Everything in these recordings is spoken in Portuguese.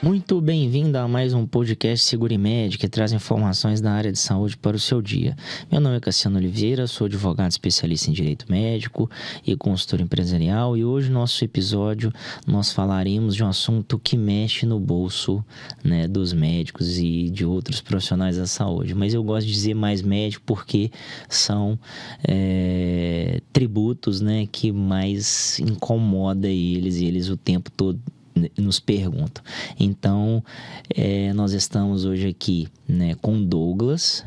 Muito bem-vindo a mais um podcast Segurimed, que traz informações da área de saúde para o seu dia. Meu nome é Cassiano Oliveira, sou advogado especialista em direito médico e consultor empresarial, e hoje no nosso episódio nós falaremos de um assunto que mexe no bolso, né, dos médicos e de outros profissionais da saúde. Mas eu gosto de dizer mais médico porque são tributos, né, que mais incomoda eles, e eles o tempo todo nos perguntam. Então, nós estamos hoje aqui, né, com Douglas,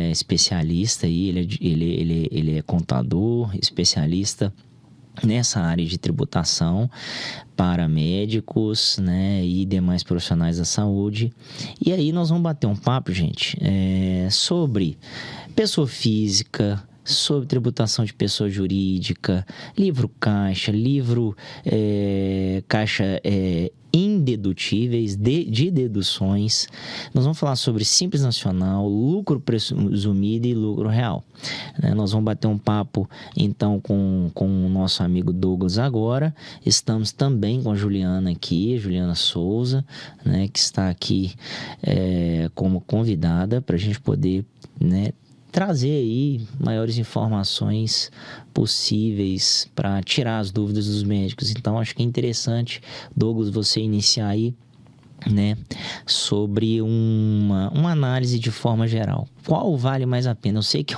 especialista aí, ele é contador, especialista nessa área de tributação para médicos, né, e demais profissionais da saúde. E aí nós vamos bater um papo, gente, sobre pessoa física, sobre tributação de pessoa jurídica, livro caixa, caixa indedutíveis, de deduções. Nós vamos falar sobre Simples Nacional, lucro presumido e lucro real. Nós vamos bater um papo, então, com o nosso amigo Douglas agora. Estamos também com a Juliana aqui, Juliana Souza, né, que está aqui como convidada para a gente poder, né, trazer aí maiores informações possíveis para tirar as dúvidas dos médicos. Então, acho que é interessante, Douglas, você iniciar aí, né, sobre uma análise de forma geral. Qual vale mais a pena? Eu sei que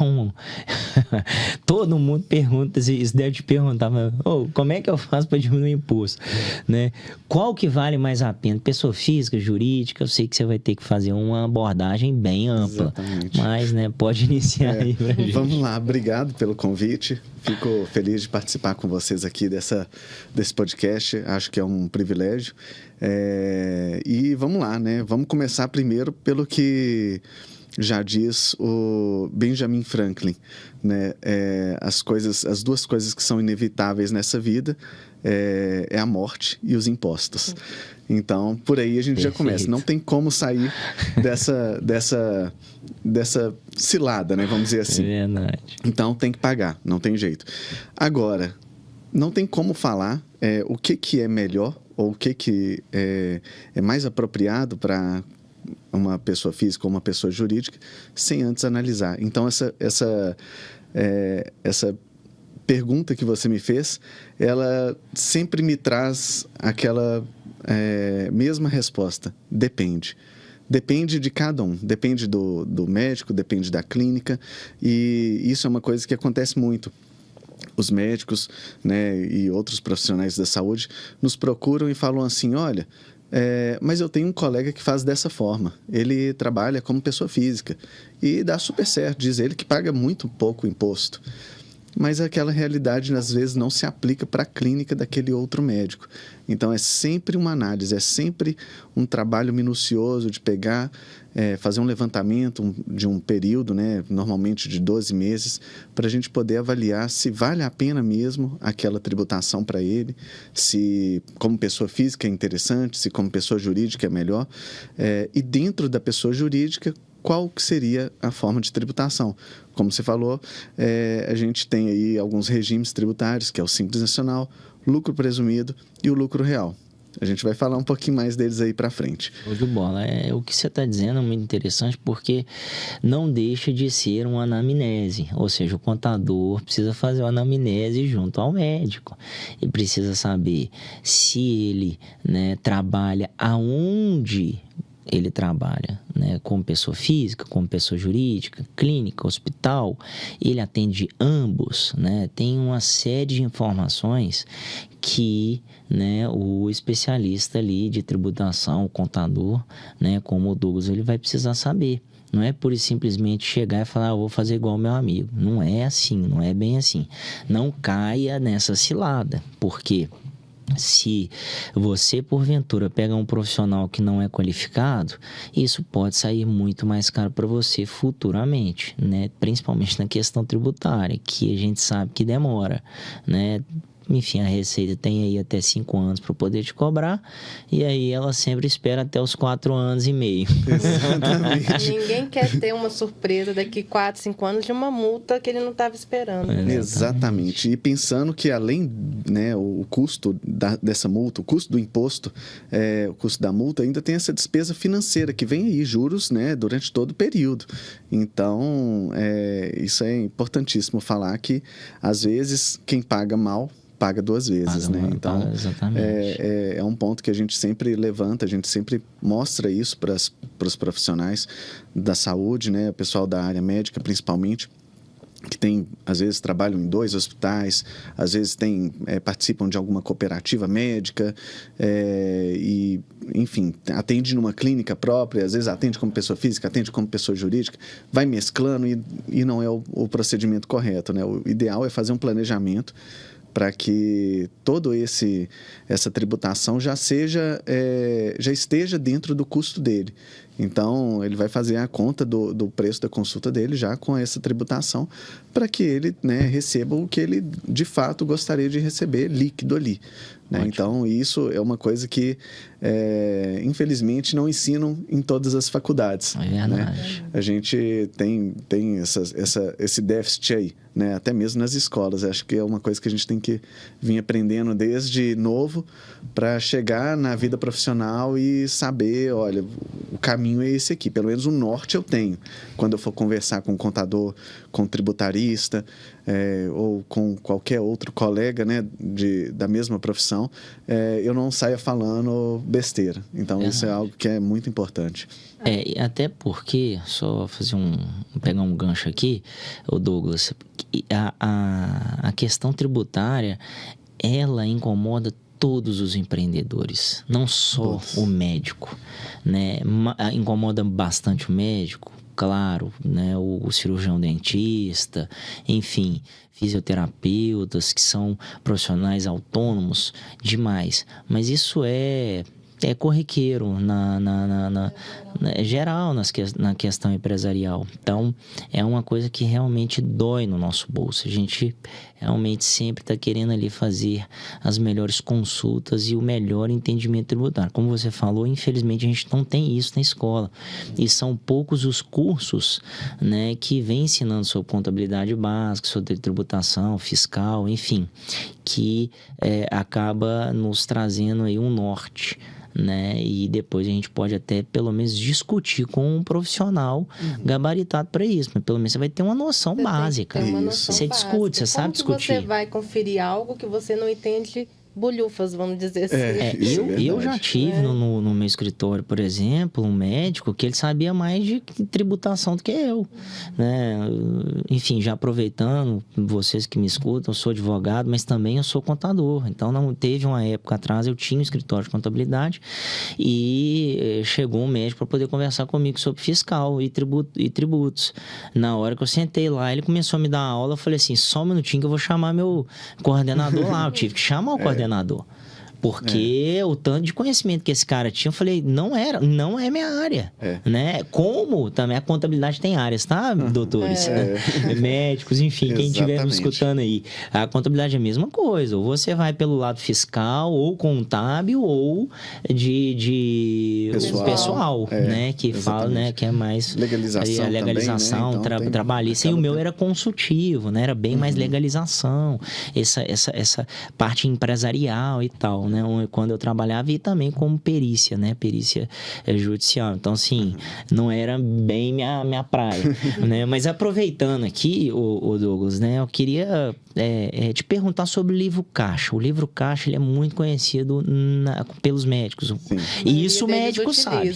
todo mundo pergunta, isso deve te perguntar, mas, como é que eu faço para diminuir o imposto? Né? Qual que vale mais a pena? Pessoa física, jurídica? Eu sei que você vai ter que fazer uma abordagem bem ampla. Exatamente. Mas, né, pode iniciar aí pra gente. Vamos lá, obrigado pelo convite. Fico feliz de participar com vocês aqui desse podcast. Acho que é um privilégio. E vamos lá, né? Vamos começar primeiro pelo que já diz o Benjamin Franklin, né? As duas coisas que são inevitáveis nessa vida é a morte e os impostos. Então, por aí a gente já começa. Não tem como sair dessa cilada, né? Vamos dizer assim. É verdade. Então, tem que pagar, não tem jeito. Agora, não tem como falar o que é melhor ou o que é mais apropriado para uma pessoa física ou uma pessoa jurídica, sem antes analisar. Então, essa pergunta que você me fez, ela sempre me traz aquela mesma resposta. Depende. Depende de cada um. Depende do médico, depende da clínica. E isso é uma coisa que acontece muito. Os médicos, né, e outros profissionais da saúde nos procuram e falam assim, olha, mas eu tenho um colega que faz dessa forma. Ele trabalha como pessoa física e dá super certo. Diz ele que paga muito pouco imposto. Mas aquela realidade, às vezes, não se aplica para a clínica daquele outro médico. Então, é sempre uma análise, é sempre um trabalho minucioso de pegar, fazer um levantamento de um período, né, normalmente de 12 meses, para a gente poder avaliar se vale a pena mesmo aquela tributação para ele, se como pessoa física é interessante, se como pessoa jurídica é melhor. E dentro da pessoa jurídica, qual que seria a forma de tributação? Como você falou, a gente tem aí alguns regimes tributários, que é o Simples Nacional, lucro presumido e o lucro real. A gente vai falar um pouquinho mais deles aí para frente. Show de bola. O que você está dizendo é muito interessante, porque não deixa de ser uma anamnese. Ou seja, o contador precisa fazer uma anamnese junto ao médico. Ele precisa saber se ele, né, trabalha aonde ele trabalha, né, como pessoa física, como pessoa jurídica, clínica, hospital, ele atende ambos, né, tem uma série de informações que, né, o especialista ali de tributação, o contador, né, como o Douglas, ele vai precisar saber. Não é por simplesmente chegar e falar, eu vou fazer igual ao meu amigo. Não é assim, não é bem assim. Não caia nessa cilada, porque se você, porventura, pega um profissional que não é qualificado, isso pode sair muito mais caro para você futuramente, né? Principalmente na questão tributária, que a gente sabe que demora, né? enfim, a Receita tem aí até 5 anos para poder te cobrar, e aí ela sempre espera até os 4 anos e meio. Exatamente. Ninguém quer ter uma surpresa daqui 4, 5 anos de uma multa que ele não estava esperando. Exatamente. E pensando que além, né, o custo dessa multa, o custo do imposto, o custo da multa, ainda tem essa despesa financeira que vem aí, juros, né, durante todo o período. Então, isso é importantíssimo falar que, às vezes, quem paga mal paga 2 vezes, né? Então, é um ponto que a gente sempre levanta, a gente sempre mostra isso para os profissionais da saúde, né? O pessoal da área médica, principalmente, que tem, às vezes, trabalham em 2 hospitais, às vezes participam de alguma cooperativa médica e, enfim, atende numa clínica própria, às vezes atende como pessoa física, atende como pessoa jurídica, vai mesclando e não é o procedimento correto, né? O ideal é fazer um planejamento para que toda essa tributação já esteja dentro do custo dele. Então, ele vai fazer a conta do preço da consulta dele já com essa tributação para que ele, né, receba o que ele, de fato, gostaria de receber líquido ali. Né? Então, isso é uma coisa que, infelizmente, não ensinam em todas as faculdades. É verdade. Né? A gente tem esse déficit aí, né? Até mesmo nas escolas. Acho que é uma coisa que a gente tem que vir aprendendo desde novo para chegar na vida profissional e saber, olha, o caminho é esse aqui. Pelo menos o norte eu tenho. Quando eu for conversar com o contador, com o tributarista, ou com qualquer outro colega, né, da mesma profissão, eu não saia falando besteira. Então, isso é algo que é muito importante. Até porque, só pegar um gancho aqui, o Douglas, a questão tributária, ela incomoda todos os empreendedores, não só o médico, né? Incomoda bastante o médico, claro, né? O cirurgião dentista, enfim, fisioterapeutas que são profissionais autônomos demais, mas isso é corriqueiro geral na questão empresarial. Então, é uma coisa que realmente dói no nosso bolso. A gente realmente sempre está querendo ali fazer as melhores consultas e o melhor entendimento tributário. Como você falou, infelizmente a gente não tem isso na escola. E são poucos os cursos, né, que vêm ensinando sobre contabilidade básica, sobre tributação, fiscal, enfim, que acaba nos trazendo aí um norte, né? E depois a gente pode até pelo menos discutir com um profissional gabaritado para isso, mas pelo menos você vai ter uma noção básica. Você discute, você sabe discutir. Você vai conferir algo que você não entende bolhufas, vamos dizer assim. Eu já tive no meu escritório, por exemplo, um médico que ele sabia mais de tributação do que eu, né? Enfim, já aproveitando, vocês que me escutam, eu sou advogado, mas também eu sou contador. Então, não teve uma época atrás, eu tinha um escritório de contabilidade e chegou um médico para poder conversar comigo sobre fiscal e tributos. Na hora que eu sentei lá, ele começou a me dar aula, eu falei assim, só um minutinho que eu vou chamar meu coordenador lá. Eu tive que chamar o coordenador. Porque o tanto de conhecimento que esse cara tinha, eu falei, não é minha área, né? Como também a contabilidade tem áreas, tá, doutores? Médicos, enfim, quem estiver nos escutando aí. A contabilidade é a mesma coisa, ou você vai pelo lado fiscal, ou contábil, ou de pessoal, né? Que fala, né? Que é mais... Legalização a legalização também, né? Então, trabalhista. E o meu era consultivo, né? Era bem mais legalização, essa parte empresarial e tal, né? Quando eu trabalhava e também como perícia, né? Perícia judicial. Então, assim, não era bem minha praia, né? Mas aproveitando aqui, o Douglas, né? Eu queria te perguntar sobre o livro caixa. O livro caixa, ele é muito conhecido pelos médicos. Sim. E isso o médico sabe.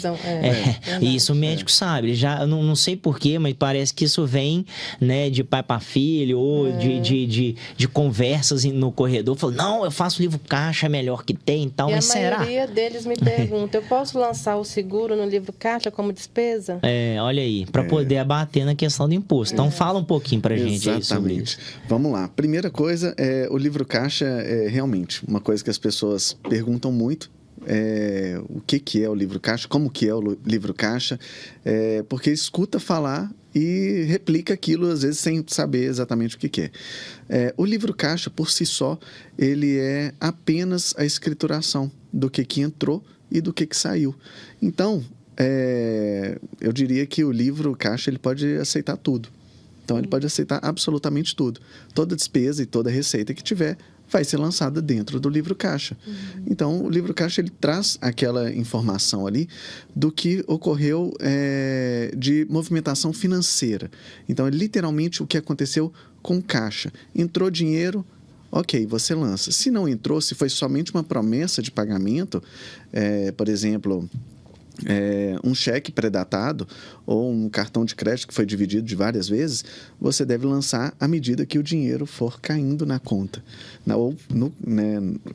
Isso o médico sabe. Já, não sei porquê, mas parece que isso vem, né, de pai para filho ou de conversas no corredor. Falou, não, eu faço livro caixa, é melhor que tem, então, mas será? A maioria deles me pergunta, eu posso lançar o seguro no livro caixa como despesa? Olha aí, para poder abater na questão do imposto. Então, fala um pouquinho pra gente aí sobre isso. Vamos lá. Primeira coisa, o livro caixa é realmente uma coisa que as pessoas perguntam muito. O que é o livro caixa, como que é o livro caixa, porque escuta falar e replica aquilo, às vezes, sem saber exatamente o que é. O livro caixa, por si só, ele é apenas a escrituração do que entrou e do que saiu. Então, eu diria que o livro caixa ele pode aceitar tudo. Então, ele pode aceitar absolutamente tudo. Toda despesa e toda receita que tiver vai ser lançada dentro do livro caixa. Então, o livro caixa ele traz aquela informação ali do que ocorreu de movimentação financeira. Então, é literalmente o que aconteceu com caixa. Entrou dinheiro, ok, você lança. Se não entrou, se foi somente uma promessa de pagamento, por exemplo, um cheque pré-datado ou um cartão de crédito que foi dividido de várias vezes, você deve lançar à medida que o dinheiro for caindo na conta. Ou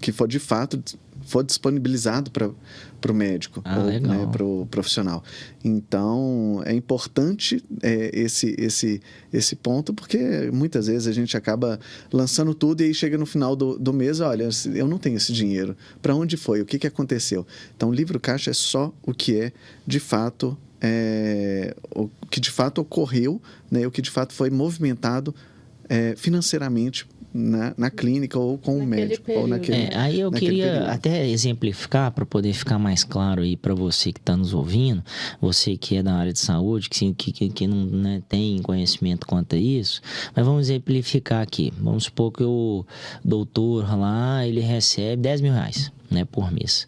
que for de fato for disponibilizado para o médico ou para o profissional. Então, é importante esse ponto, porque muitas vezes a gente acaba lançando tudo e aí chega no final do mês, olha, eu não tenho esse dinheiro. Para onde foi? O que aconteceu? Então, o livro caixa é só o que é de fato, o que de fato ocorreu, né? O que de fato foi movimentado financeiramente na clínica ou com o médico. Ou aí eu queria período. Até exemplificar para poder ficar mais claro aí para você que está nos ouvindo, você que é da área de saúde, que não tem conhecimento quanto a isso, mas vamos exemplificar aqui. Vamos supor que o doutor lá, ele recebe R$10 mil, né, por mês.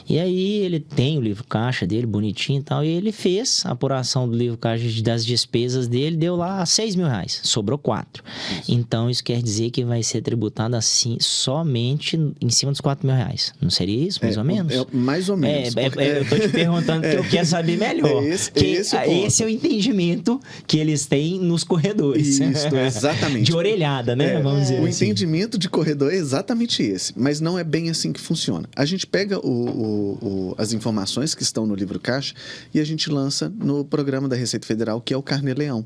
E aí ele tem o livro caixa dele, bonitinho e tal, e ele fez a apuração do livro caixa das despesas dele, deu lá R$6 mil, sobrou 4. Então, isso quer dizer que vai ser tributado assim, somente em cima dos R$4 mil. Não seria isso, mais ou menos? Mais ou menos. Eu tô te perguntando porque eu quero saber melhor. Esse é o entendimento que eles têm nos corredores. Isso, exatamente. De orelhada, né? Vamos dizer o assim. entendimento de corredor é exatamente esse, mas não é bem assim que funciona. A gente pega as informações que estão no livro caixa e a gente lança no programa da Receita Federal, que é o Carnê-Leão.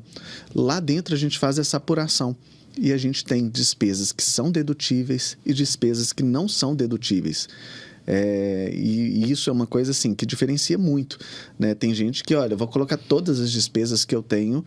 Lá dentro a gente faz essa apuração e a gente tem despesas que são dedutíveis e despesas que não são dedutíveis. E isso é uma coisa assim que diferencia muito, né? Tem gente que, olha, eu vou colocar todas as despesas que eu tenho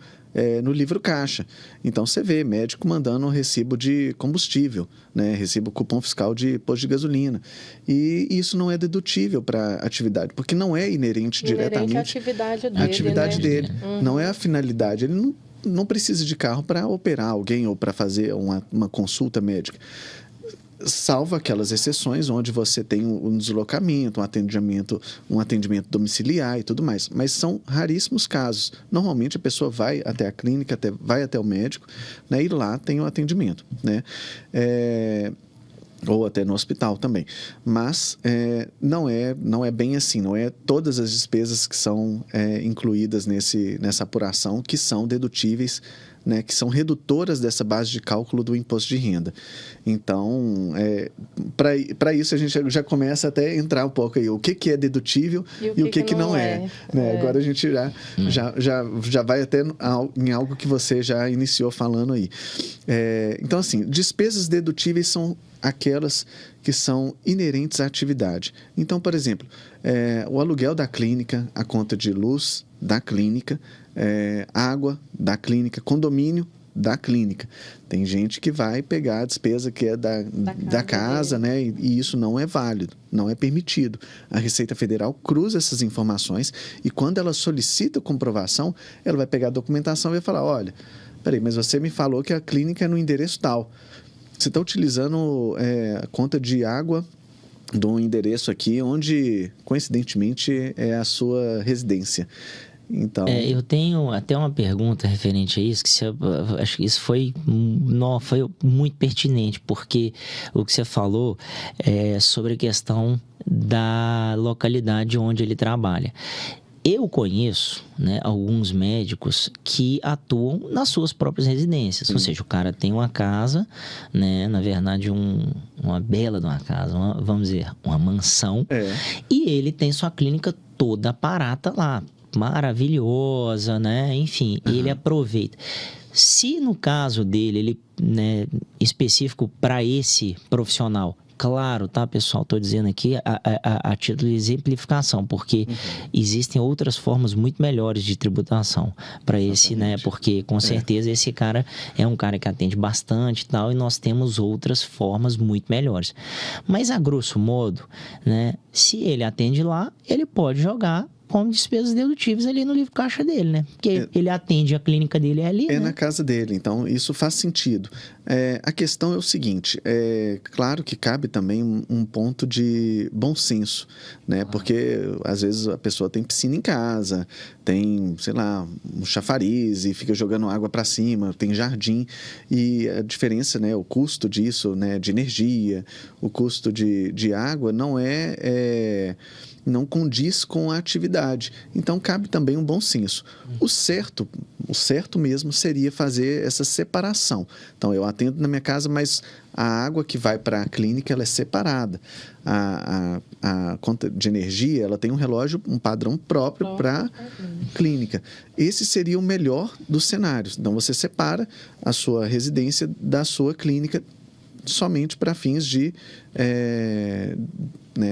no livro caixa. Então, você vê médico mandando um recibo de combustível, né? Recibo cupom fiscal de posto de gasolina. E isso não é dedutível para a atividade, porque não é inerente diretamente à atividade dele. A atividade dele. Uhum. Não é a finalidade. Ele não precisa de carro para operar alguém ou para fazer uma consulta médica. Salvo aquelas exceções onde você tem um deslocamento, um atendimento domiciliar e tudo mais. Mas são raríssimos casos. Normalmente a pessoa vai até a clínica, vai até o médico, né, e lá tem o atendimento, né? Ou até no hospital também. Mas não é bem assim, não é todas as despesas que são incluídas nessa apuração que são dedutíveis, né, que são redutoras dessa base de cálculo do imposto de renda. Então, para isso a gente já começa até a entrar um pouco aí, o que é dedutível e o que não é. Né? Agora a gente já vai até em algo que você já iniciou falando aí. Então, assim, despesas dedutíveis são aquelas que são inerentes à atividade. Então, por exemplo, o aluguel da clínica, a conta de luz da clínica, água da clínica, condomínio da clínica. Tem gente que vai pegar a despesa que é da casa, né? E isso não é válido, não é permitido. A Receita Federal cruza essas informações e quando ela solicita comprovação, ela vai pegar a documentação e vai falar, olha, peraí, mas você me falou que a clínica é no endereço tal. Você está utilizando a conta de água de um endereço aqui onde, coincidentemente, é a sua residência. Então... eu tenho até uma pergunta referente a isso, acho que isso foi muito pertinente, porque o que você falou é sobre a questão da localidade onde ele trabalha. Eu conheço, né, alguns médicos que atuam nas suas próprias residências. Ou seja, o cara tem uma casa, né, na verdade uma bela de uma casa, vamos dizer, uma mansão. E ele tem sua clínica toda aparata lá, maravilhosa, né? Enfim, ele aproveita. Se no caso dele, ele, né, específico para esse profissional, claro, tá, pessoal? Estou dizendo aqui a título de exemplificação, porque existem outras formas muito melhores de tributação para esse, né? Porque com certeza esse cara é um cara que atende bastante e tal, e nós temos outras formas muito melhores. Mas a grosso modo, né? Se ele atende lá, ele pode jogar como despesas dedutíveis ali no livro caixa dele, né? Porque ele atende, a clínica dele é ali, É, né? na casa dele, então isso faz sentido. A questão é o seguinte, claro que cabe também um ponto de bom senso, né? Porque às vezes a pessoa tem piscina em casa, tem, sei lá, um chafariz e fica jogando água para cima, tem jardim, e a diferença, né? O custo disso, né? De energia, o custo de água não condiz com a atividade. Então, cabe também um bom senso. O certo mesmo seria fazer essa separação. Então, eu atendo na minha casa, mas a água que vai para a clínica, ela é separada. A conta de energia, ela tem um relógio, um padrão próprio para a clínica. Esse seria o melhor dos cenários. Então, você separa a sua residência da sua clínica somente para fins de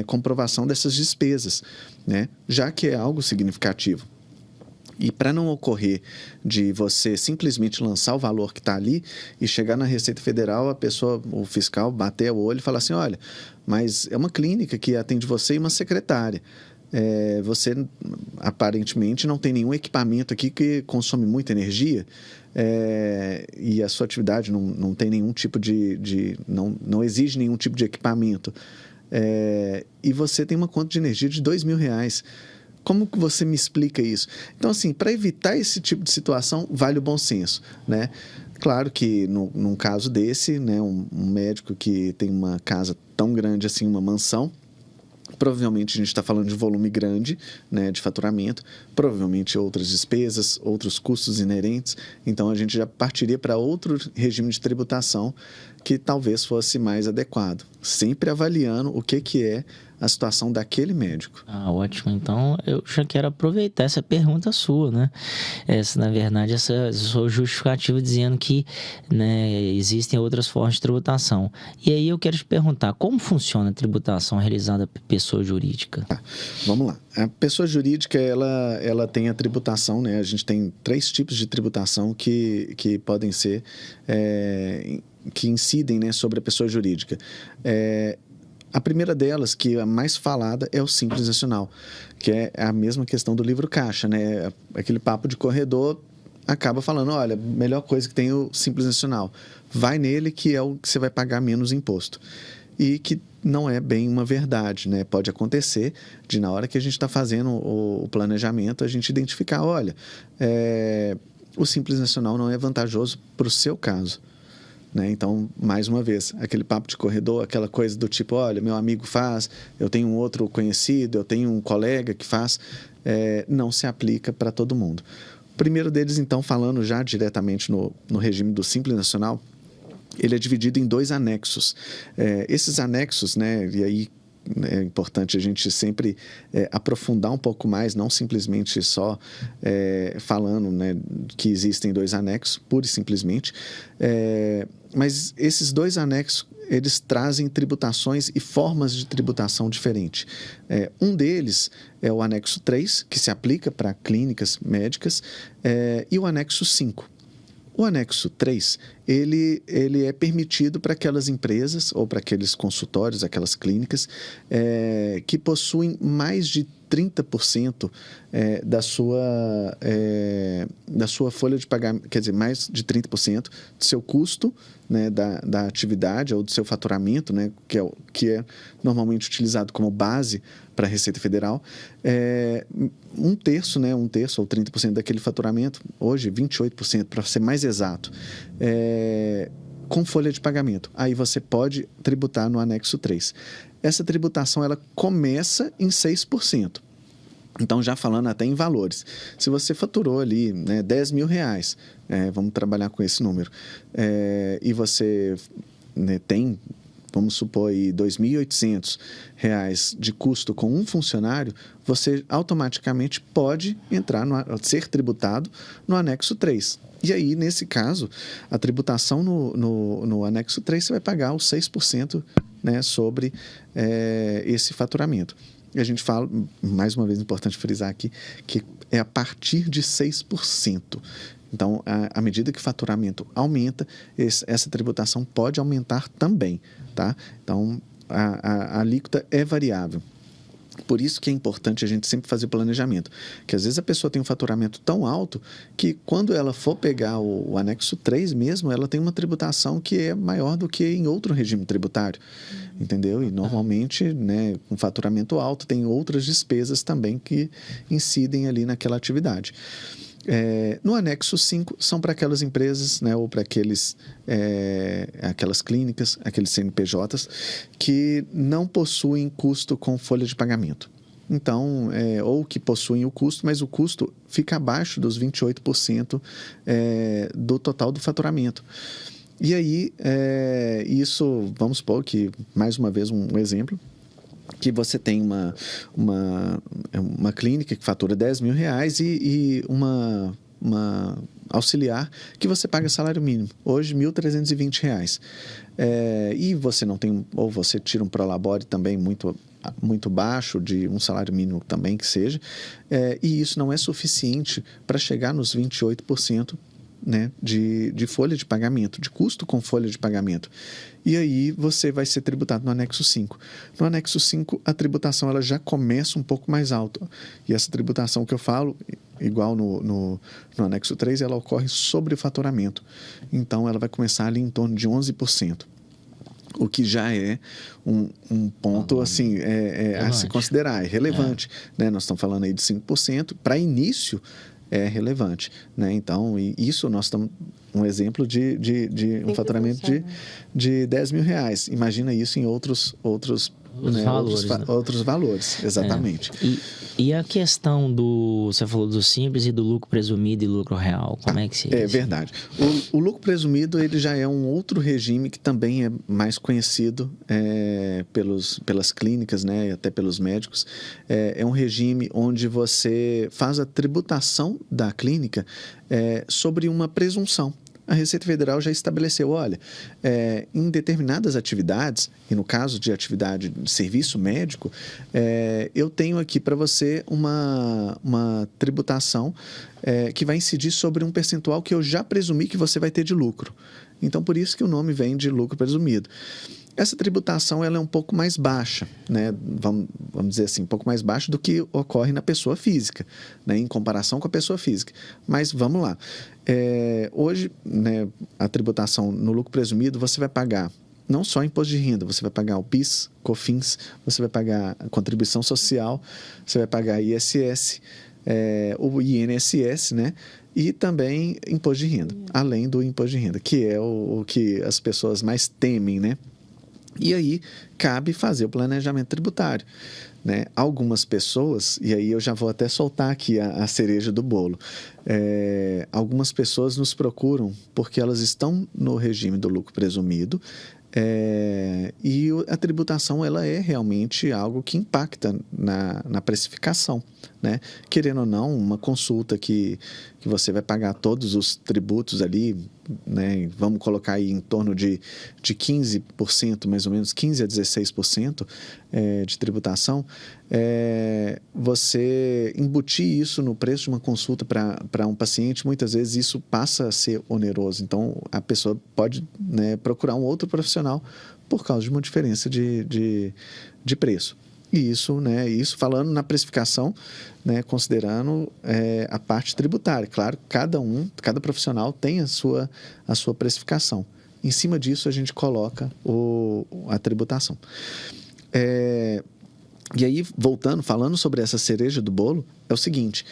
comprovação dessas despesas, né? Já que é algo significativo. E para não ocorrer de você simplesmente lançar o valor que está ali e chegar na Receita Federal, o fiscal bater o olho e falar assim, olha, mas é uma clínica que atende você e uma secretária. Você aparentemente não tem nenhum equipamento aqui que consome muita energia, e a sua atividade não tem nenhum tipo não exige nenhum tipo de equipamento, e você tem uma conta de energia de R$2.000. Como que você me explica isso? Então, assim, para evitar esse tipo de situação, vale o bom senso, né? Claro que num caso desse, né, um médico que tem uma casa tão grande assim, uma mansão, provavelmente a gente está falando de volume grande, né, de faturamento, provavelmente outras despesas, outros custos inerentes, então a gente já partiria para outro regime de tributação que talvez fosse mais adequado, sempre avaliando o que é a situação daquele médico. Ótimo. Então, eu já quero aproveitar essa pergunta sua, né? Na verdade, essa sua justificativa dizendo que, né, existem outras formas de tributação. E aí eu quero te perguntar, como funciona a tributação realizada por pessoa jurídica? Vamos lá. A pessoa jurídica, ela tem a tributação, né? A gente tem 3 tipos de tributação que podem ser, que incidem, né, sobre a pessoa jurídica. A primeira delas, que é a mais falada, é o Simples Nacional, que é a mesma questão do livro caixa, né? Aquele papo de corredor acaba falando, olha, melhor coisa que tem é o Simples Nacional. Vai nele que é o que você vai pagar menos imposto. E que não é bem uma verdade, né? Pode acontecer de, na hora que a gente está fazendo o planejamento, a gente identificar, olha, o Simples Nacional não é vantajoso para o seu caso. Né? Então, mais uma vez, aquele papo de corredor, aquela coisa do tipo, olha, meu amigo faz, eu tenho um outro conhecido, eu tenho um colega que faz, não se aplica para todo mundo. O primeiro deles, então, falando já diretamente no regime do Simples Nacional, ele é dividido em 2 anexos. Esses anexos, né, e aí é importante a gente sempre aprofundar um pouco mais, não simplesmente só falando, né, que existem 2 anexos, pura e simplesmente, mas esses 2 anexos, eles trazem tributações e formas de tributação diferentes. Um deles é o anexo 3, que se aplica para clínicas médicas, e o anexo 5. O anexo 3, ele é permitido para aquelas empresas ou para aqueles consultórios, aquelas clínicas que possuem mais de 30% da sua folha de pagamento, quer dizer, mais de 30% do seu custo, né, da atividade ou do seu faturamento, né, que é normalmente utilizado como base para a Receita Federal, um terço ou 30% daquele faturamento, hoje 28%, para ser mais exato, com folha de pagamento. Aí você pode tributar no anexo 3. Essa tributação ela começa em 6%. Então, já falando até em valores, se você faturou ali, né, R$10.000, vamos trabalhar com esse número, e você, né, tem, vamos supor aí, R$2.800 de custo com um funcionário, você automaticamente pode ser tributado no anexo 3. E aí, nesse caso, a tributação no anexo 3, você vai pagar os 6% né, sobre esse faturamento. E a gente fala, mais uma vez, importante frisar aqui, que é a partir de 6%. Então, à medida que o faturamento aumenta, essa tributação pode aumentar também, tá? Então, a alíquota é variável. Por isso que é importante a gente sempre fazer planejamento. Que às vezes a pessoa tem um faturamento tão alto que quando ela for pegar o anexo 3 mesmo, ela tem uma tributação que é maior do que em outro regime tributário. Entendeu? E normalmente, né, com faturamento alto, tem outras despesas também que incidem ali naquela atividade. No anexo 5 são para aquelas empresas, né, ou para aquelas clínicas, aqueles CNPJs que não possuem custo com folha de pagamento. Então, ou que possuem o custo, mas o custo fica abaixo dos 28% do total do faturamento. E aí, isso, vamos supor que, mais uma vez, um exemplo, que você tem uma clínica que fatura R$10.000 e uma auxiliar que você paga salário mínimo, hoje R$1.320. E você não tem, ou você tira um prolabore também muito baixo, de um salário mínimo também que seja, e isso não é suficiente para chegar nos 28%, né, de folha de pagamento, de custo com folha de pagamento. E aí você vai ser tributado no anexo 5. No anexo 5, a tributação ela já começa um pouco mais alta. E essa tributação que eu falo, igual no anexo 3, ela ocorre sobre o faturamento. Então, ela vai começar ali em torno de 11%. O que já é um ponto assim, a se considerar, é relevante. Né? Nós estamos falando aí de 5%. Para início, é relevante, né? Então, isso nós estamos um exemplo de um faturamento de R$10.000. Imagina isso em outros valores, exatamente. E a questão você falou do simples e do lucro presumido e lucro real, como é que se... É verdade. O lucro presumido, ele já é um outro regime que também é mais conhecido pelas clínicas, né, e até pelos médicos. É um regime onde você faz a tributação da clínica sobre uma presunção. A Receita Federal já estabeleceu, olha, em determinadas atividades, e no caso de atividade de serviço médico, eu tenho aqui para você uma tributação que vai incidir sobre um percentual que eu já presumi que você vai ter de lucro. Então, por isso que o nome vem de lucro presumido. Essa tributação ela é um pouco mais baixa, né? Vamos dizer assim, um pouco mais baixa do que ocorre na pessoa física, né? Em comparação com a pessoa física. Mas vamos lá. Hoje, né, a tributação no lucro presumido, você vai pagar não só imposto de renda, você vai pagar o PIS, COFINS, você vai pagar a contribuição social, você vai pagar ISS, o INSS, né? E também imposto de renda, além do imposto de renda, que é o que as pessoas mais temem, né? E aí, cabe fazer o planejamento tributário, né? Algumas pessoas, e aí eu já vou até soltar aqui a cereja do bolo, algumas pessoas nos procuram porque elas estão no regime do lucro presumido, e a tributação ela é realmente algo que impacta na precificação, né? Querendo ou não, uma consulta que você vai pagar todos os tributos ali, né? Vamos colocar aí em torno de 15%, mais ou menos 15% a 16% de tributação, você embutir isso no preço de uma consulta para um paciente, muitas vezes isso passa a ser oneroso. Então, a pessoa pode, né, procurar um outro profissional por causa de uma diferença de preço. E isso, né, falando na precificação, né, considerando a parte tributária. Claro, cada profissional tem a sua precificação. Em cima disso, a gente coloca a tributação. E aí, falando sobre essa cereja do bolo, é o seguinte,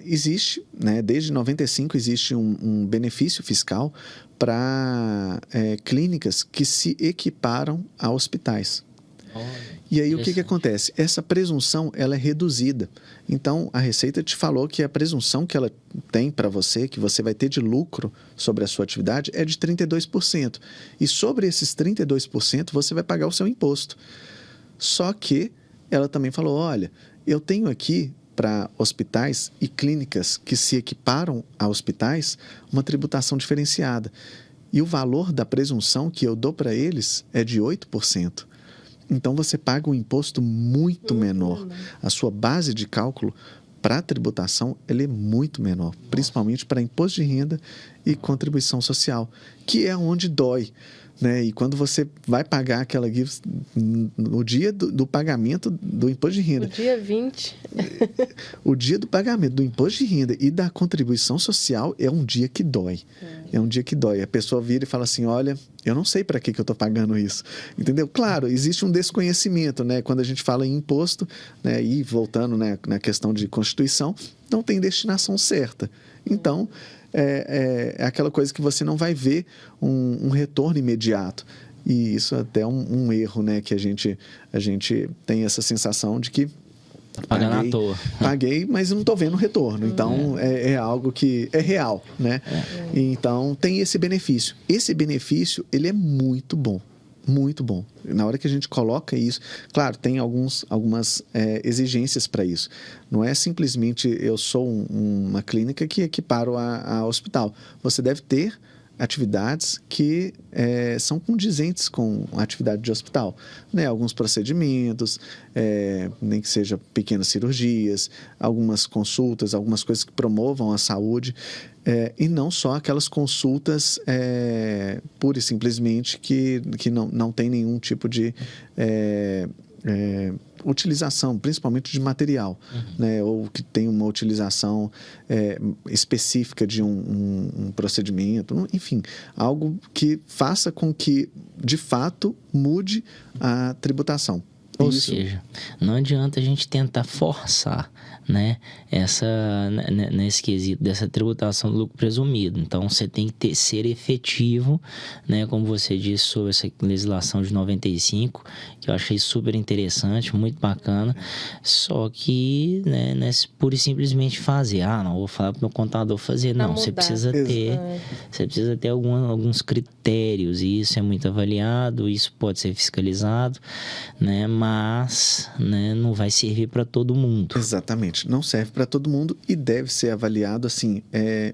existe, né, desde 95 existe um benefício fiscal para clínicas que se equiparam a hospitais. E aí, o que acontece? Essa presunção, ela é reduzida. Então, a Receita te falou que a presunção que ela tem para você, que você vai ter de lucro sobre a sua atividade, é de 32%. E sobre esses 32%, você vai pagar o seu imposto. Só que ela também falou, olha, eu tenho aqui para hospitais e clínicas que se equiparam a hospitais uma tributação diferenciada. e o valor da presunção que eu dou para eles é de 8%. Então, você paga um imposto muito menor. A sua base de cálculo para a tributação ele é muito menor, principalmente para imposto de renda e contribuição social, que é onde dói. Né? E quando você vai pagar aquela GIVS no dia do pagamento do imposto de renda. O dia 20. O dia do pagamento do imposto de renda e da contribuição social é um dia que dói. É um dia que dói. A pessoa vira e fala assim, olha, eu não sei para que eu estou pagando isso. Entendeu? Claro, existe um desconhecimento, né? Quando a gente fala em imposto, né? E voltando, né, na questão de Constituição, não tem destinação certa. Então, é aquela coisa que você não vai ver um retorno imediato. E isso é até um erro, né? Que a gente tem essa sensação de que pagando à toa. Paguei, mas eu não estou vendo retorno. Então, é algo que é real, né? Então, tem esse benefício. Esse benefício, ele é muito bom. Muito bom. Na hora que a gente coloca isso, claro, tem algumas exigências para isso. Não é simplesmente eu sou uma clínica que equiparo a hospital. Você deve ter atividades que são condizentes com a atividade de hospital, né? Alguns procedimentos, nem que seja pequenas cirurgias, algumas consultas, algumas coisas que promovam a saúde, e não só aquelas consultas pura e simplesmente que não tem nenhum tipo de utilização, principalmente de material, né? Ou que tem uma utilização específica de um procedimento, enfim, algo que faça com que, de fato, mude a tributação. Ou seja, não adianta a gente tentar forçar, né, nesse quesito dessa tributação do lucro presumido. Então, você tem que ser efetivo, né, como você disse sobre essa legislação de 95, que eu achei super interessante, muito bacana, só que, né, não é pura e simplesmente fazer, não, vou falar para o meu contador fazer, não, você precisa ter alguns critérios, e isso é muito avaliado, isso pode ser fiscalizado, né, mas, né, não vai servir para todo mundo. Exatamente, não serve para todo mundo e deve ser avaliado assim,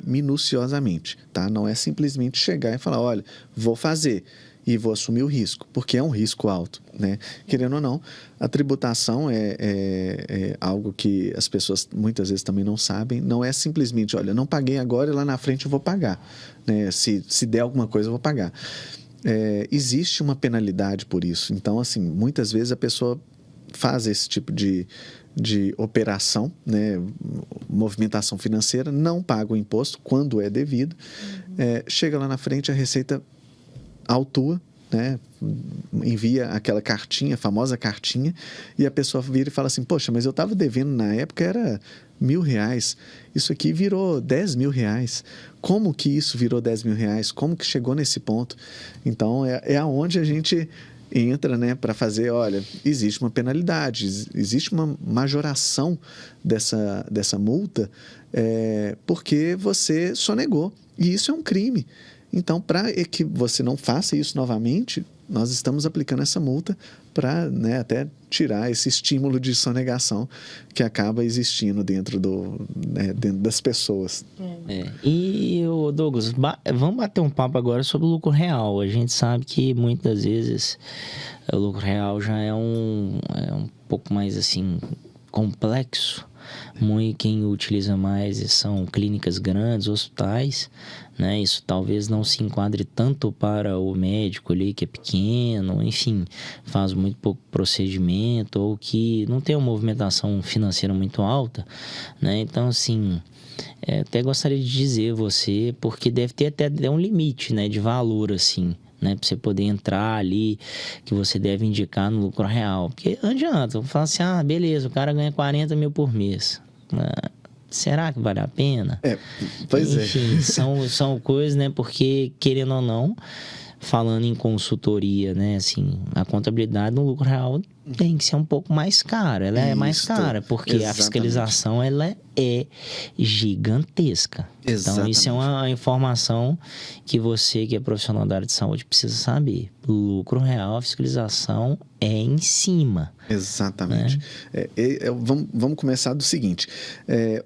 minuciosamente, tá? Não é simplesmente chegar e falar, olha, vou fazer e vou assumir o risco, porque é um risco alto, né? Querendo ou não, a tributação é algo que as pessoas muitas vezes também não sabem, não é simplesmente, olha, não paguei agora e lá na frente eu vou pagar, né? Se der alguma coisa eu vou pagar. Existe uma penalidade por isso. Então, assim, muitas vezes a pessoa faz esse tipo de operação, né, movimentação financeira, não paga o imposto quando é devido, chega lá na frente, a Receita autua, né, envia aquela cartinha, a famosa cartinha, e a pessoa vira e fala assim, poxa, mas eu estava devendo na época, era R$1.000, isso aqui virou R$10.000, como que isso virou R$10.000, como que chegou nesse ponto? Então, é aonde a gente entra, né, para fazer, olha, existe uma penalidade, existe uma majoração dessa multa, porque você sonegou, e isso é um crime. Então, para que você não faça isso novamente, nós estamos aplicando essa multa para, né, até tirar esse estímulo de sonegação que acaba existindo dentro das pessoas. E, Douglas, vamos bater um papo agora sobre o lucro real. A gente sabe que muitas vezes o lucro real já é um pouco mais assim complexo. Quem utiliza mais são clínicas grandes, hospitais, né? Isso talvez não se enquadre tanto para o médico ali que é pequeno, enfim, faz muito pouco procedimento ou que não tem uma movimentação financeira muito alta, né? Então, assim, até gostaria de dizer você, porque deve ter até um limite, né, de valor, assim, né, para você poder entrar ali, que você deve indicar no lucro real. Porque não adianta, eu falo assim, beleza, o cara ganha 40 mil por mês. Será que vale a pena? Enfim, são coisas, né, porque, querendo ou não, falando em consultoria, né, assim, a contabilidade no lucro real tem que ser um pouco mais cara. Ela é mais cara, porque exatamente. A fiscalização, ela é gigantesca. Exatamente. Então, isso é uma informação que você, que é profissional da área de saúde, precisa saber. Lucro real, a fiscalização é em cima. Exatamente. Né? Vamos começar do seguinte.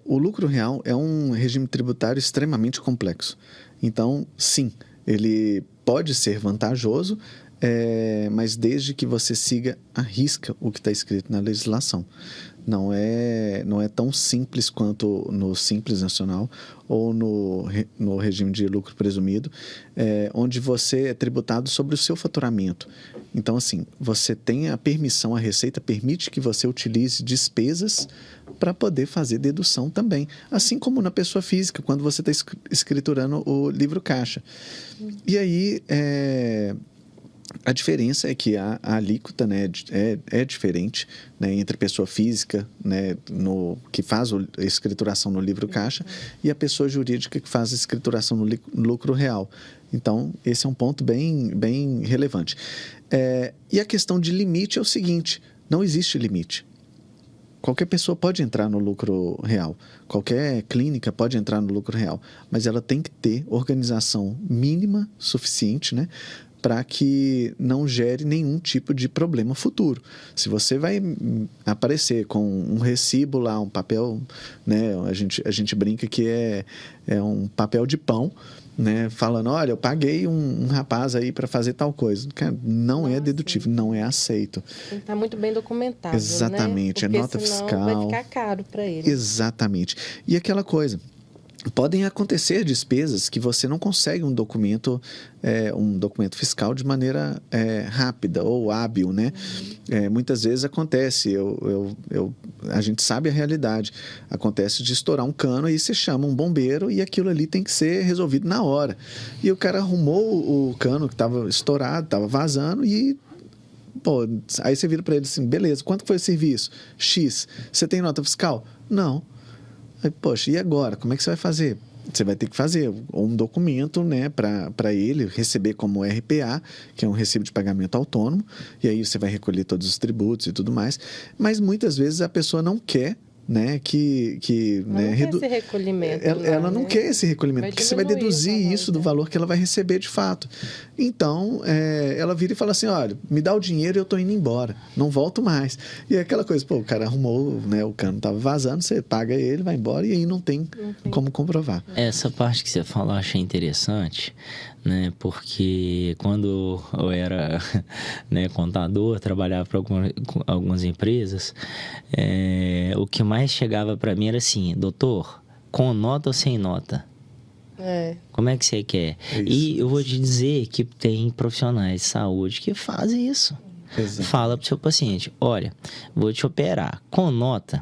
O lucro real é um regime tributário extremamente complexo. Então, sim, ele pode ser vantajoso, mas desde que você siga à risca o que está escrito na legislação. Não é tão simples quanto no Simples Nacional ou no regime de lucro presumido, onde você é tributado sobre o seu faturamento. Então, assim, você tem a permissão, a Receita permite que você utilize despesas para poder fazer dedução também. Assim como na pessoa física, quando você está escriturando o livro caixa. E aí, a diferença é que a alíquota, né, é diferente, né, entre a pessoa física, né, que faz a escrituração no livro caixa e a pessoa jurídica que faz a escrituração no lucro real. Então, esse é um ponto bem, bem relevante. E a questão de limite é o seguinte: não existe limite. Qualquer pessoa pode entrar no lucro real, qualquer clínica pode entrar no lucro real, mas ela tem que ter organização mínima suficiente, né, para que não gere nenhum tipo de problema futuro. Se você vai aparecer com um recibo lá, um papel, né, a gente brinca que é um papel de pão, né, falando, olha, eu paguei um rapaz aí para fazer tal coisa. Cara, não é dedutível, não é aceito. Tem que estar muito bem documentado, exatamente, né? Porque nota senão fiscal. vai ficar caro para ele. Exatamente. E aquela coisa, podem acontecer despesas que você não consegue um documento fiscal de maneira rápida ou hábil, né? Muitas vezes acontece, a gente sabe a realidade, acontece de estourar um cano e você chama um bombeiro e aquilo ali tem que ser resolvido na hora. E o cara arrumou o cano que estava estourado, estava vazando e... Pô, aí você vira para ele assim, beleza, quanto foi o serviço? X. Você tem nota fiscal? Não. Aí, poxa, e agora? Como é que você vai fazer? Você vai ter que fazer um documento, né, para ele receber como RPA, que é um recibo de pagamento autônomo, e aí você vai recolher todos os tributos e tudo mais. Mas muitas vezes a pessoa não quer, né, não quer esse recolhimento. Ela não quer esse recolhimento, porque você vai deduzir isso do valor que ela vai receber de fato. Então, ela vira e fala assim, olha, me dá o dinheiro e eu estou indo embora, não volto mais. E é aquela coisa, pô, o cara arrumou, né, o cano estava vazando, você paga ele, vai embora e aí não tem como comprovar. Essa parte que você falou eu achei interessante, né, porque quando eu era, né, contador, trabalhava para algumas empresas, o que mais chegava para mim era assim, doutor, com nota ou sem nota? Como é que você quer? E eu vou te dizer que tem profissionais de saúde que fazem isso. Exato. Fala pro seu paciente, olha, vou te operar, com nota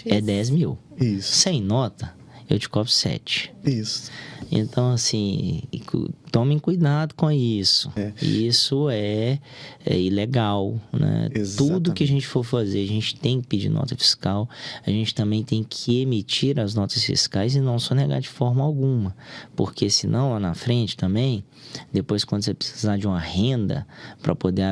é 10 mil. Isso. Sem nota, eu te cobro 7. Isso. Então, assim, tomem cuidado com isso. Isso é ilegal, né? Tudo que a gente for fazer, a gente tem que pedir nota fiscal. A gente também tem que emitir as notas fiscais e não sonegar de forma alguma. Porque senão, lá na frente também, depois quando você precisar de uma renda para poder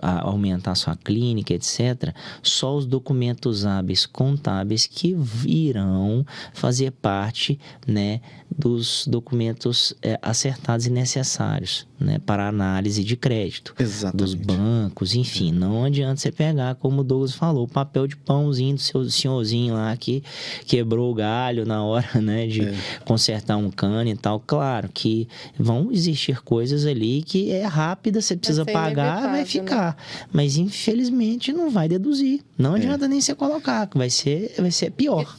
aumentar a sua clínica, etc., só os documentos hábeis contábeis que irão fazer parte, né, dos documentos acertados e necessários, né, para análise de crédito. Exatamente. Dos bancos, enfim. Não adianta você pegar, como o Douglas falou, o papel de pãozinho do seu senhorzinho lá que quebrou o galho na hora, né, de consertar um cano e tal. Claro que vão existir coisas ali que é rápida, você precisa pagar, vai ficar. Né? Mas infelizmente não vai deduzir. Não adianta nem você colocar, que vai ser pior.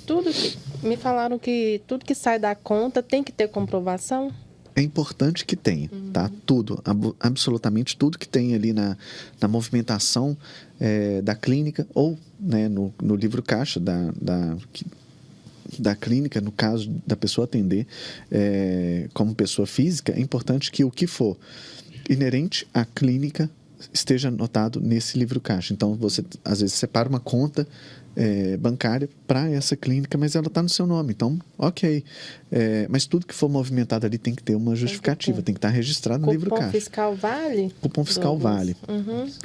Me falaram que tudo que sai da conta tem que ter comprovação? É importante que tenha, tá? Tudo, absolutamente tudo que tem ali na movimentação da clínica ou, né, no livro caixa da clínica, no caso da pessoa atender como pessoa física, é importante que o que for inerente à clínica esteja anotado nesse livro caixa. Então, você, às vezes, separa uma conta bancária para essa clínica, mas ela está no seu nome, então, ok. Mas tudo que for movimentado ali tem que ter uma justificativa, tem que estar registrado no livro caixa. Cupom fiscal vale? Cupom fiscal vale,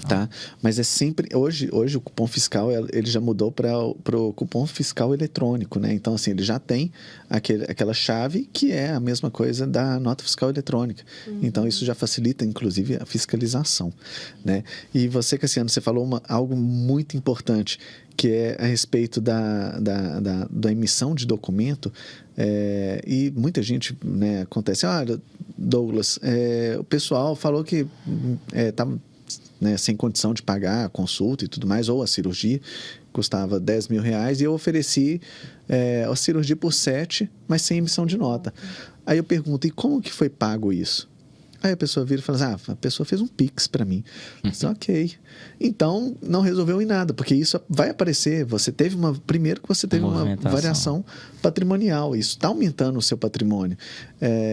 tá? Mas é sempre... Hoje o cupom fiscal, ele já mudou para o cupom fiscal eletrônico, né? Então, assim, ele já tem aquela chave que é a mesma coisa da nota fiscal eletrônica. Então, isso já facilita, inclusive, a fiscalização, né? E você, Cassiano, você falou algo muito importante, que é a respeito da emissão de documento. E muita gente, né, acontece, Douglas, o pessoal falou que estava sem condição de pagar a consulta e tudo mais, ou a cirurgia, custava R$10 mil, e eu ofereci a cirurgia por 7, mas sem emissão de nota. Aí eu pergunto, e como que foi pago isso? Aí a pessoa vira e fala assim, a pessoa fez um Pix para mim. Ok. Então, não resolveu em nada, porque isso vai aparecer. Primeiro que você teve uma variação patrimonial. Isso está aumentando o seu patrimônio.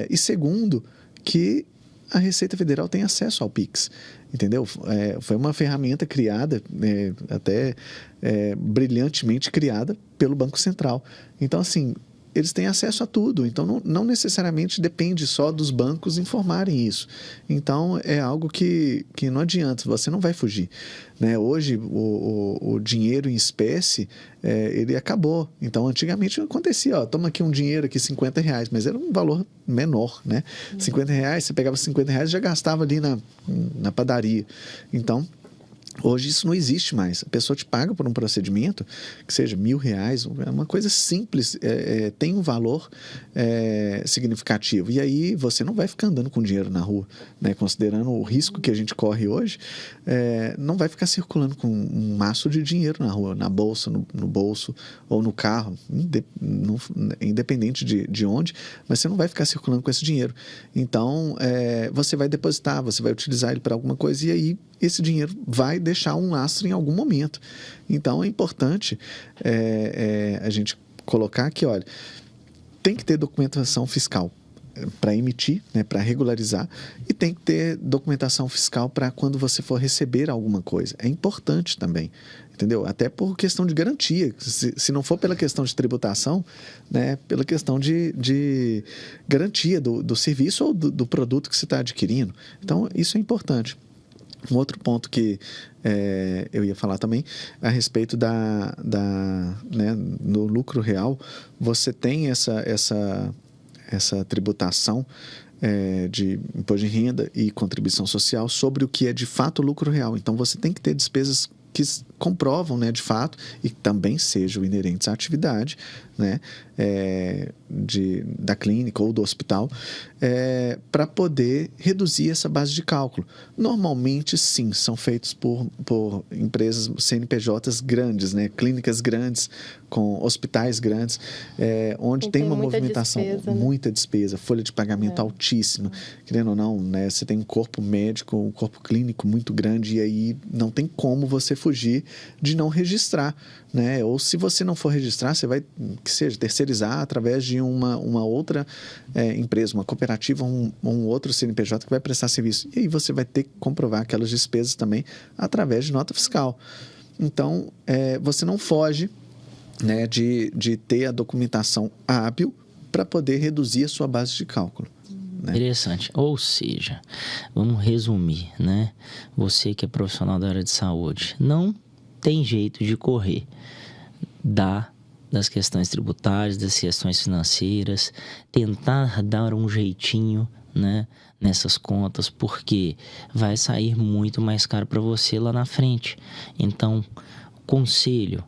E segundo, que a Receita Federal tem acesso ao Pix. Entendeu? Foi uma ferramenta criada, até brilhantemente criada pelo Banco Central. Então, assim, eles têm acesso a tudo, então não necessariamente depende só dos bancos informarem isso. Então, é algo que não adianta, você não vai fugir. Né? Hoje, o dinheiro em espécie, ele acabou. Então, antigamente acontecia, toma aqui um dinheiro aqui, R$50, mas era um valor menor, né? R$50, você pegava R$50 e já gastava ali na padaria. Então, hoje isso não existe mais. A pessoa te paga por um procedimento que seja R$1.000, é uma coisa simples, tem um valor significativo. E aí você não vai ficar andando com dinheiro na rua, né? Considerando o risco que a gente corre hoje, não vai ficar circulando com um maço de dinheiro na rua, na bolsa, no bolso ou no carro, independente de onde, mas você não vai ficar circulando com esse dinheiro. Então, você vai depositar, você vai utilizar ele para alguma coisa e aí esse dinheiro vai deixar um lastro em algum momento. Então, é importante a gente colocar que, olha, tem que ter documentação fiscal para emitir, né, para regularizar, e tem que ter documentação fiscal para quando você for receber alguma coisa. É importante também, entendeu? Até por questão de garantia. Se não for pela questão de tributação, né, pela questão de garantia do serviço ou do produto que você está adquirindo. Então, isso é importante. Um outro ponto que eu ia falar também a respeito né, no lucro real, você tem essa tributação de imposto de renda e contribuição social sobre o que é de fato lucro real. Então, você tem que ter despesas que comprovam, né, de fato, e também sejam inerentes à atividade, né, da clínica ou do hospital, para poder reduzir essa base de cálculo. Normalmente, sim, são feitos por empresas CNPJs grandes, né, clínicas grandes, com hospitais grandes, onde tem uma movimentação, despesa, né? Muita despesa, folha de pagamento altíssima. Querendo ou não, né, você tem um corpo médico, um corpo clínico muito grande, e aí não tem como você fugir de não registrar, né? Ou se você não for registrar, você vai, que seja, terceirizar através de uma outra empresa, uma cooperativa, um outro CNPJ que vai prestar serviço. E aí você vai ter que comprovar aquelas despesas também através de nota fiscal. Então, você não foge, né, de ter a documentação hábil para poder reduzir a sua base de cálculo. Né? Interessante. Ou seja, vamos resumir, né? Você que é profissional da área de saúde, não tem jeito de correr das questões tributárias, das questões financeiras, tentar dar um jeitinho, né, nessas contas, porque vai sair muito mais caro para você lá na frente. Então, conselho,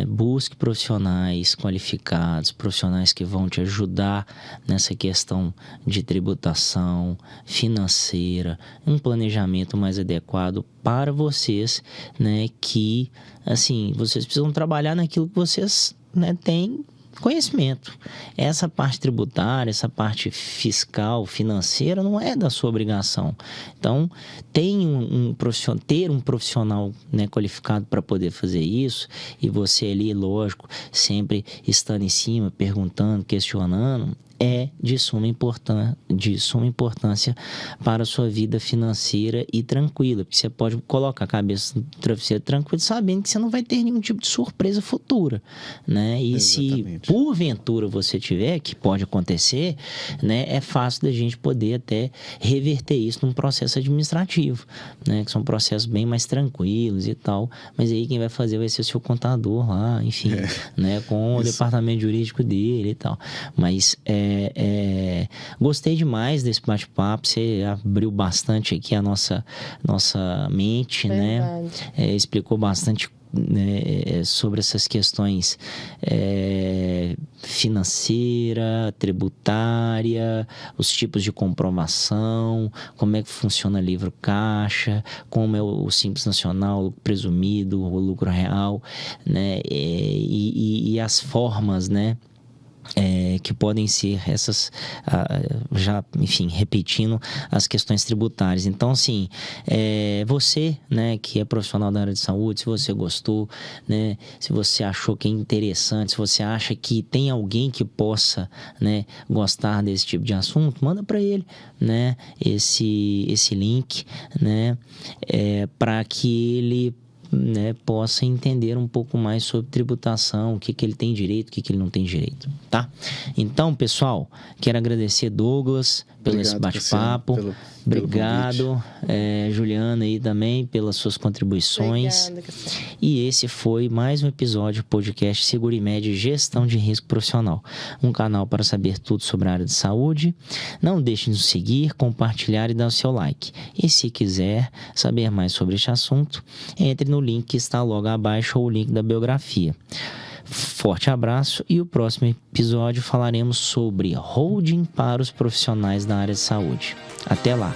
busque profissionais qualificados, profissionais que vão te ajudar nessa questão de tributação financeira, um planejamento mais adequado para vocês, né, que, assim, vocês precisam trabalhar naquilo que vocês, né, têm conhecimento. Essa parte tributária, essa parte fiscal, financeira, não é da sua obrigação. Então, ter um profissional, né, qualificado para poder fazer isso, e você ali, lógico, sempre estando em cima, perguntando, questionando, é de suma importância para a sua vida financeira e tranquila, porque você pode colocar a cabeça no travesseiro tranquilo, sabendo que você não vai ter nenhum tipo de surpresa futura, né? E Exatamente. Se porventura você tiver, que pode acontecer, né, é fácil da gente poder até reverter isso num processo administrativo, né, que são processos bem mais tranquilos e tal, mas aí quem vai fazer vai ser o seu contador lá, enfim, né, com o departamento jurídico dele e tal. Mas gostei demais desse bate-papo, você abriu bastante aqui a nossa mente, né? Explicou bastante né, sobre essas questões financeira, tributária, os tipos de comprovação, como é que funciona livro caixa, como é o Simples Nacional, o lucro presumido, o lucro real, né, e as formas, né, que podem ser essas, já, enfim, repetindo as questões tributárias. Então, assim, você, né, que é profissional da área de saúde, se você gostou, né, se você achou que é interessante, se você acha que tem alguém que possa, né, gostar desse tipo de assunto, manda para ele, né, esse link, né, para que ele, né, possa entender um pouco mais sobre tributação, o que ele tem direito, o que ele não tem direito, tá? Então, pessoal, quero agradecer Douglas pelo esse bate-papo. Obrigado, Juliana aí também pelas suas contribuições. Obrigada, Cassiano. E esse foi mais um episódio do podcast Segurimed Gestão de Risco Profissional, um canal para saber tudo sobre a área de saúde. Não deixe de nos seguir, compartilhar e dar o seu like. E se quiser saber mais sobre este assunto, entre no link que está logo abaixo ou o link da biografia. Forte abraço e o próximo episódio falaremos sobre holding para os profissionais da área de saúde. Até lá!